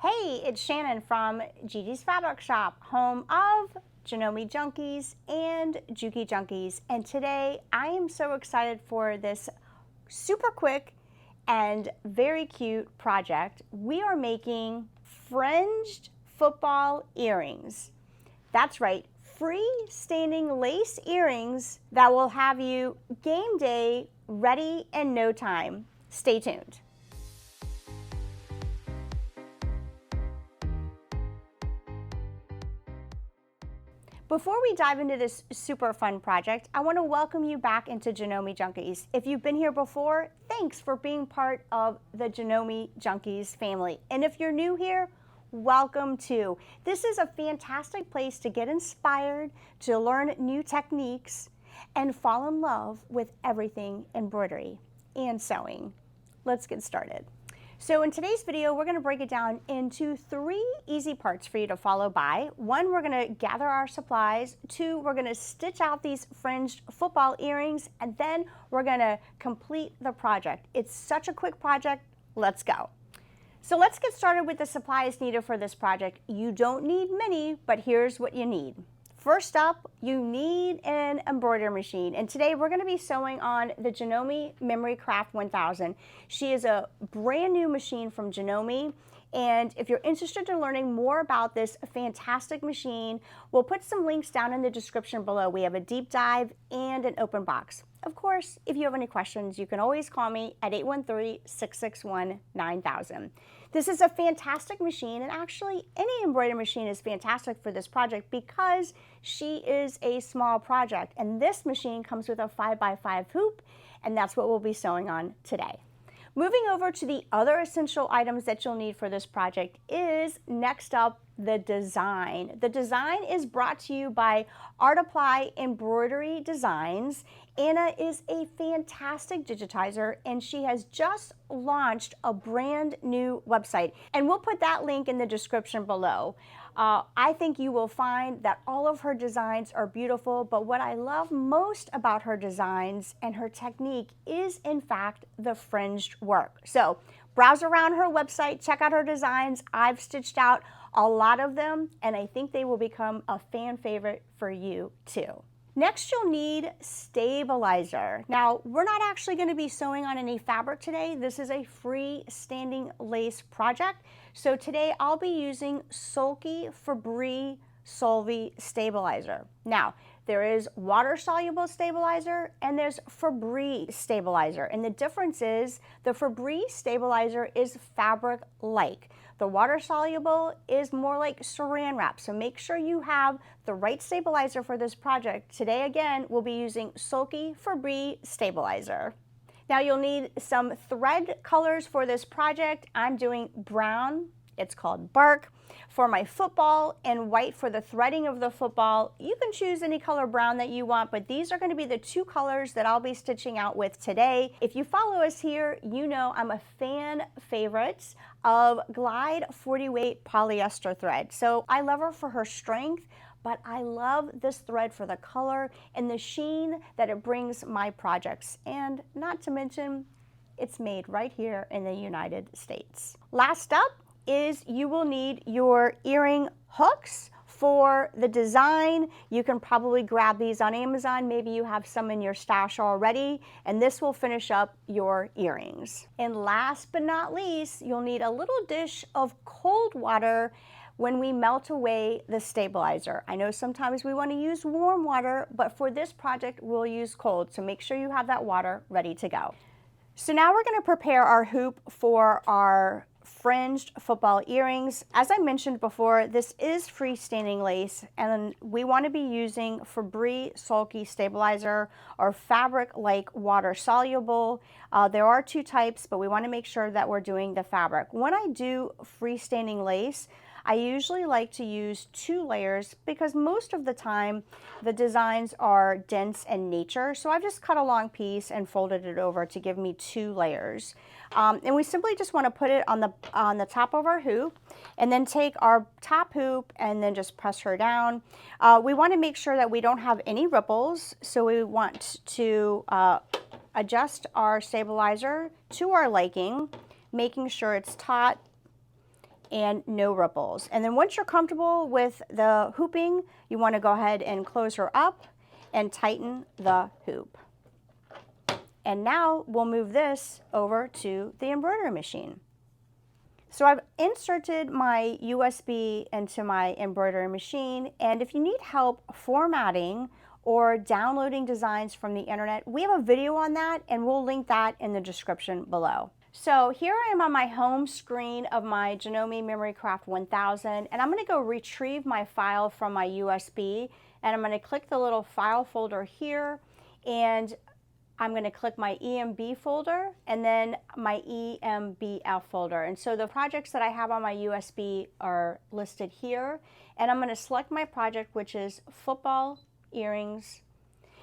Hey, it's Shannon from Gigi's Fabric Shop, home of Janome Junkies and Junkies. And today I am so excited for this super quick and very cute project. We are making fringed football earrings. That's right, freestanding lace earrings that will have you game day ready in no time. Stay tuned. Before we dive into this super fun project, I want to welcome you back into Janome Junkies. If you've been here before, thanks for being part of the Janome Junkies family. And if you're new here, welcome too. This is a fantastic place to get inspired, to learn new techniques, and fall in love with everything embroidery and sewing. Let's get started. So in today's video, we're going to break it down into 3 easy parts for you to follow by. 1, we're going to gather our supplies. 2, we're going to stitch out these fringed football earrings, and then we're going to complete the project. It's such a quick project. Let's go. So let's get started with the supplies needed for this project. You don't need many, but here's what you need. First up, you need an embroidery machine, and today we're going to be sewing on the Janome Memory Craft 1000. She is a brand new machine from Janome, and if you're interested in learning more about this fantastic machine, we'll put some links down in the description below. We have a deep dive and an open box. Of course, if you have any questions, you can always call me at 813-661-9000. This is a fantastic machine, and actually any embroidery machine is fantastic for this project because she is a small project, and this machine comes with a 5x5 hoop, and that's what we'll be sewing on today. Moving over to the other essential items that you'll need for this project is, next up, the design. The design is brought to you by Art Apply Embroidery Designs. Anna is a fantastic digitizer, and she has just launched a brand new website, and we'll put that link in the description below. I think you will find that all of her designs are beautiful, but what I love most about her designs and her technique is, in fact, the fringed work. So browse around her website, check out her designs. I've stitched out a lot of them, and I think they will become a fan favorite for you too. Next, you'll need stabilizer. Now, we're not actually going to be sewing on any fabric today. This is a freestanding lace project. So today I'll be using Sulky Fabri-Solv stabilizer. Now, there is water-soluble stabilizer and there's Fabri stabilizer. And the difference is the Fabri stabilizer is fabric-like. The water-soluble is more like saran wrap, so make sure you have the right stabilizer for this project. Today, again, we'll be using Sulky Fabri stabilizer. Now, you'll need some thread colors for this project. I'm doing brown, it's called bark, for my football, and white for the threading of the football. You can choose any color brown that you want, but these are going to be the 2 colors that I'll be stitching out with today. If you follow us here, you know I'm a fan favorite of Glide 40 weight polyester thread. So I love her for her strength, but I love this thread for the color and the sheen that it brings my projects. And not to mention, it's made right here in the United States. Last up is you will need your earring hooks for the design. You can probably grab these on Amazon. Maybe you have some in your stash already, and this will finish up your earrings. And last but not least, you'll need a little dish of cold water when we melt away the stabilizer. I know sometimes we want to use warm water, but for this project, we'll use cold. So make sure you have that water ready to go. So now we're going to prepare our hoop for our fringed football earrings. As I mentioned before, this is freestanding lace, and we want to be using Fabri-Solv stabilizer or fabric-like water-soluble. There are 2 types, but we want to make sure that we're doing the fabric. When I do freestanding lace, I usually like to use 2 layers because most of the time the designs are dense in nature. So I've just cut a long piece and folded it over to give me 2 layers. And we simply just want to put it on the top of our hoop, and then take our top hoop and then just press her down. We want to make sure that we don't have any ripples, so we want to adjust our stabilizer to our liking, making sure it's taut and no ripples. And then once you're comfortable with the hooping, you want to go ahead and close her up and tighten the hoop. And now we'll move this over to the embroidery machine. So I've inserted my USB into my embroidery machine, and if you need help formatting or downloading designs from the internet, we have a video on that, and we'll link that in the description below. So here I am on my home screen of my Janome Memory Craft 1000, and I'm going to go retrieve my file from my USB, and I'm going to click the little file folder here, and I'm going to click my EMB folder and then my EMBF folder. And so the projects that I have on my USB are listed here, and I'm going to select my project, which is football earrings.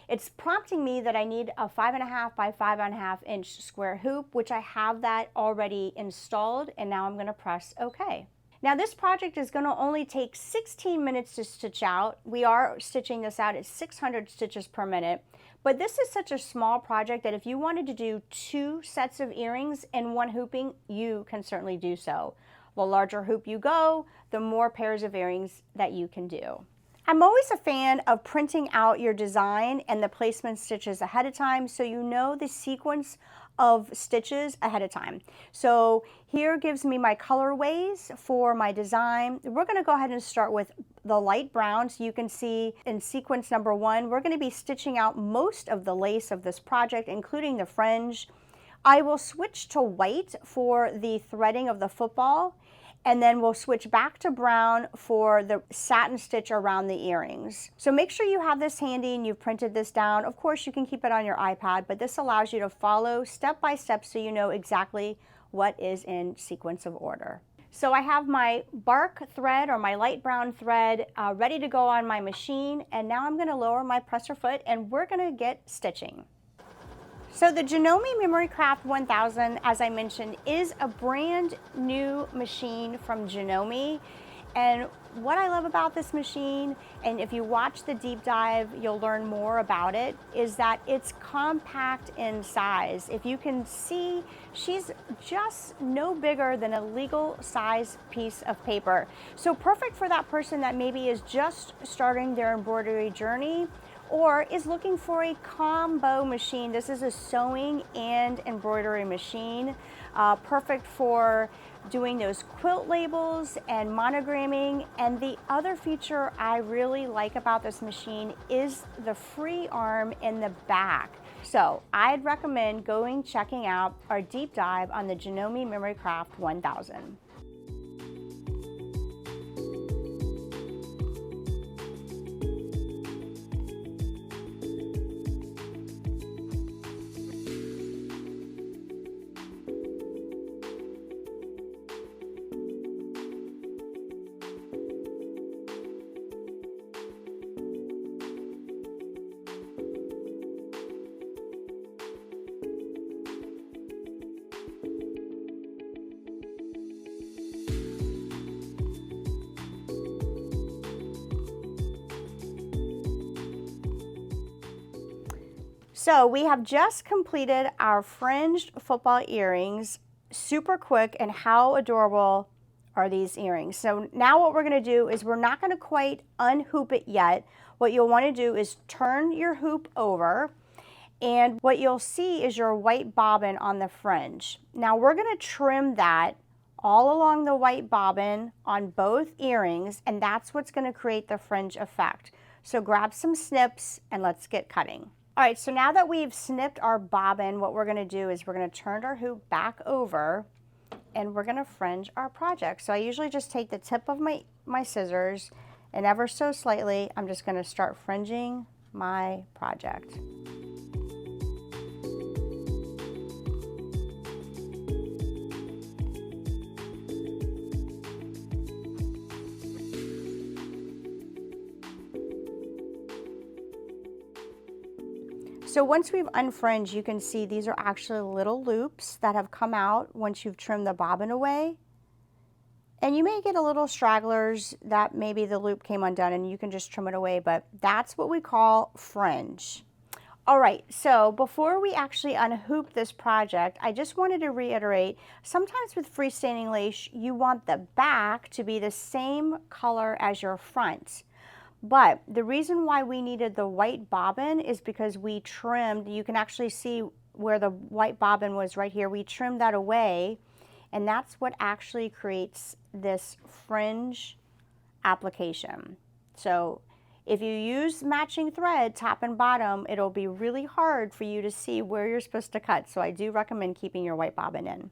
It's prompting me that I need a 5.5 by 5.5 inch square hoop, which I have that already installed, and now I'm going to press OK. Now this project is going to only take 16 minutes to stitch out. We are stitching this out at 600 stitches per minute, but this is such a small project that if you wanted to do 2 sets of earrings in one hooping, you can certainly do so. The larger hoop you go, the more pairs of earrings that you can do. I'm always a fan of printing out your design and the placement stitches ahead of time so you know the sequence of stitches ahead of time. So here gives me my colorways for my design. We're going to go ahead and start with the light brown. So you can see in sequence number 1, we're going to be stitching out most of the lace of this project, including the fringe. I will switch to white for the threading of the football, and then we'll switch back to brown for the satin stitch around the earrings. So make sure you have this handy and you've printed this down. Of course, you can keep it on your iPad, but this allows you to follow step by step so you know exactly what is in sequence of order. So I have my bark thread or my light brown thread ready to go on my machine, and now I'm going to lower my presser foot and we're going to get stitching. So the Janome Memory Craft 1000, as I mentioned, is a brand new machine from Janome. And what I love about this machine, and if you watch the deep dive, you'll learn more about it, is that it's compact in size. If you can see, she's just no bigger than a legal size piece of paper. So perfect for that person that maybe is just starting their embroidery journey, or is looking for a combo machine. This is a sewing and embroidery machine, perfect for doing those quilt labels and monogramming. And the other feature I really like about this machine is the free arm in the back. So I'd recommend checking out our deep dive on the Janome Memory Craft 1000. So we have just completed our fringed football earrings, super quick, and how adorable are these earrings. So now what we're going to do is we're not going to quite unhoop it yet. What you'll want to do is turn your hoop over, and what you'll see is your white bobbin on the fringe. Now we're going to trim that all along the white bobbin on both earrings, and that's what's going to create the fringe effect. So grab some snips and let's get cutting. All right, so now that we've snipped our bobbin, what we're going to do is we're going to turn our hoop back over and we're going to fringe our project. So I usually just take the tip of my scissors and ever so slightly, I'm just going to start fringing my project. So once we've unfringed, you can see these are actually little loops that have come out once you've trimmed the bobbin away. And you may get a little stragglers that maybe the loop came undone and you can just trim it away, but that's what we call fringe. All right, so before we actually unhoop this project, I just wanted to reiterate, sometimes with freestanding lace, you want the back to be the same color as your front. But the reason why we needed the white bobbin is because we trimmed, you can actually see where the white bobbin was right here, we trimmed that away, and that's what actually creates this fringe application. So if you use matching thread, top and bottom, it'll be really hard for you to see where you're supposed to cut. So I do recommend keeping your white bobbin in.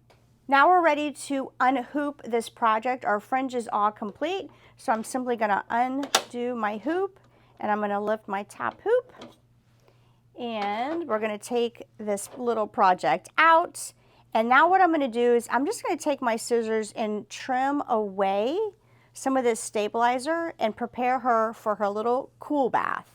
Now we're ready to unhoop this project. Our fringe is all complete. So I'm simply gonna undo my hoop and I'm gonna lift my top hoop. And we're gonna take this little project out. And now what I'm gonna do is I'm just gonna take my scissors and trim away some of this stabilizer and prepare her for her little cool bath.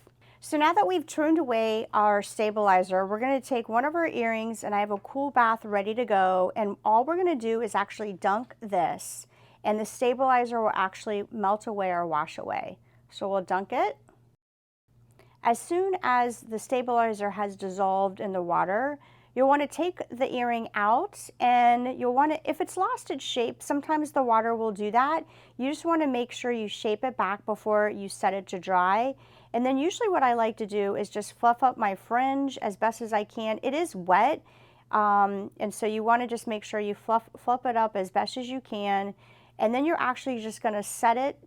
So now that we've trimmed away our stabilizer, we're going to take one of our earrings and I have a cool bath ready to go, and all we're going to do is actually dunk this and the stabilizer will actually melt away or wash away. So we'll dunk it. As soon as the stabilizer has dissolved in the water, you'll want to take the earring out and you'll want to, if it's lost its shape, sometimes the water will do that. You just want to make sure you shape it back before you set it to dry. And then usually what I like to do is just fluff up my fringe as best as I can. It is wet, and so you want to just make sure you fluff it up as best as you can. And then you're actually just going to set it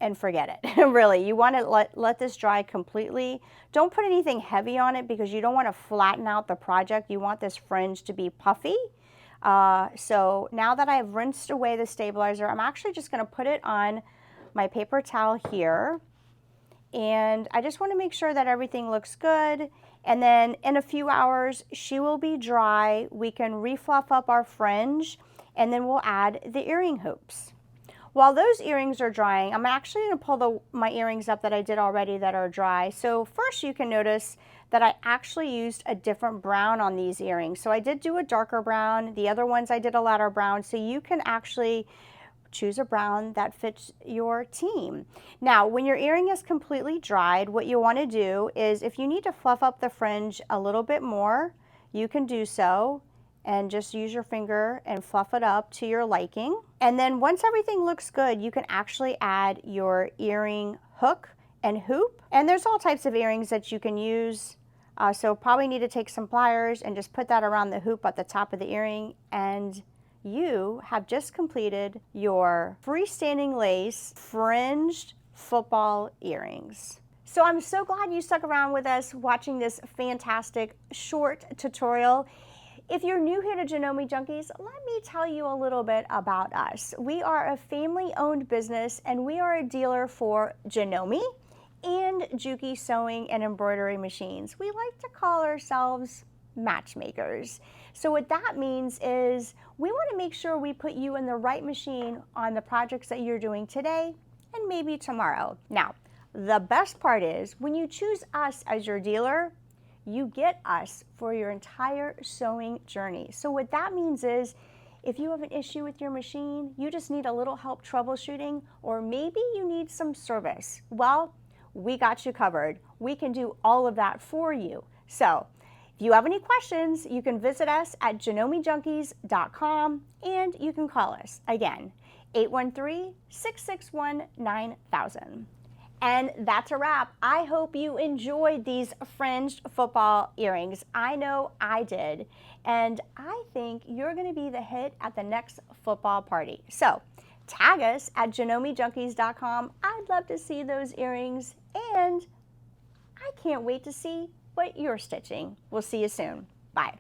and forget it. Really, you want to let this dry completely. Don't put anything heavy on it because you don't want to flatten out the project. You want this fringe to be puffy. So now that I've rinsed away the stabilizer, I'm actually just going to put it on my paper towel here. And I just want to make sure that everything looks good. And then in a few hours, she will be dry. We can refluff up our fringe and then we'll add the earring hoops. While those earrings are drying, I'm actually going to pull my earrings up that I did already that are dry. So first you can notice that I actually used a different brown on these earrings. So I did do a darker brown. The other ones I did a lighter brown. So you can actually choose a brown that fits your team. Now, when your earring is completely dried, what you want to do is if you need to fluff up the fringe a little bit more, you can do so. And just use your finger and fluff it up to your liking. And then once everything looks good, you can actually add your earring hook and hoop. And there's all types of earrings that you can use. So probably need to take some pliers and just put that around the hoop at the top of the earring. And you have just completed your freestanding lace fringed football earrings. So I'm so glad you stuck around with us watching this fantastic short tutorial. If you're new here to Janome Junkies, let me tell you a little bit about us. We are a family-owned business and we are a dealer for Janome and Junkies sewing and embroidery machines. We like to call ourselves matchmakers. So what that means is we want to make sure we put you in the right machine on the projects that you're doing today and maybe tomorrow. Now, the best part is when you choose us as your dealer, you get us for your entire sewing journey. So what that means is if you have an issue with your machine, you just need a little help troubleshooting, or maybe you need some service. Well, we got you covered. We can do all of that for you. So if you have any questions, you can visit us at janomejunkies.com and you can call us again, 813-661-9000. And that's a wrap. I hope you enjoyed these fringed football earrings. I know I did. And I think you're going to be the hit at the next football party. So tag us at janomejunkies.com. I'd love to see those earrings. And I can't wait to see what you're stitching. We'll see you soon. Bye.